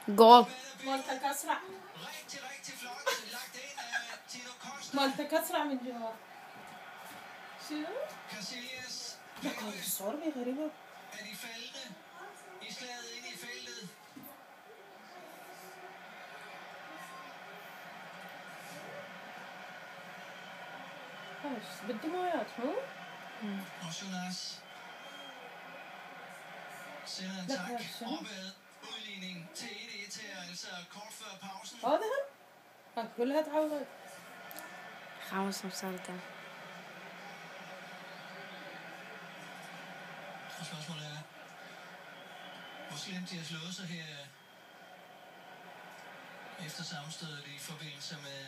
جول. مالتك اسرع. مالتك اسرع من جوا. شنو؟ الصور غريبة. بدي مويات مو؟ sender en tak opad. Udligning til 1-1 her, altså kort før pausen. واضح؟ كلها تعوضت. 5 مسدة. Og spørgsmålet er, hvor slemt de har slået sig her efter sammenstødet i forbindelse med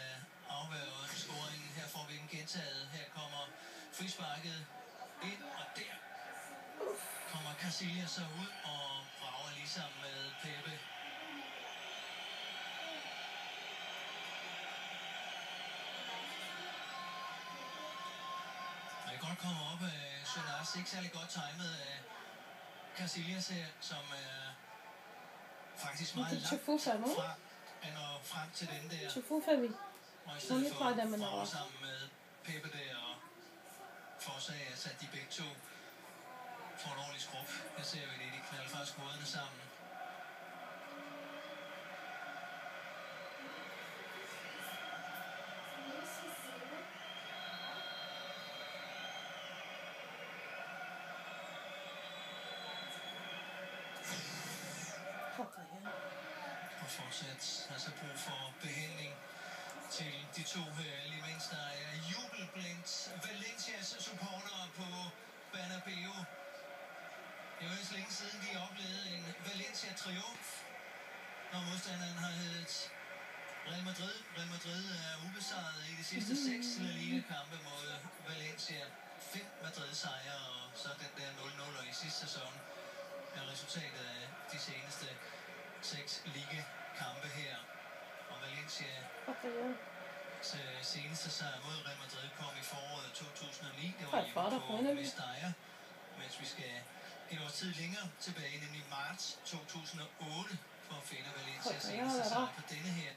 afværget scoringen. Her får vi en gentaget. Her kommer frisparket ind, og der kommer Casillas så ud og brager lige sammen med Pepe. Og jeg kan godt komme op af Jonas, ikke særlig godt timet af Casillas her, som er faktisk meget langt fra at nå frem til den der. Og i stedet for brager sammen med Pepe der og forårsager, at de begge to får en ordentlig skrub. Jeg ser jo, at de knalder faktisk hovederne sammen. Og fortsat altså brug for behandling til de to her, lige mens der er jubel blandt Valencias supportere på Bernabeu. Det er jo ikke længe siden, de oplevede en Valencia-triumf, når modstanderen har heddet Real Madrid. Real Madrid er ubesejret i de sidste 6 La Liga-kampe mod Valencia. 5 Madrid-sejre, og så den der 0-0 i sidste sæson er resultatet af de seneste 6 liga-kampe her. Og Valencia seneste sejr mod Real Madrid kom i foråret 2009. Det var hjemme på Mestalla, mens vi skal et års tid længere tilbage, nemlig marts 2008, for at finde Valencias seneste sejr på denne her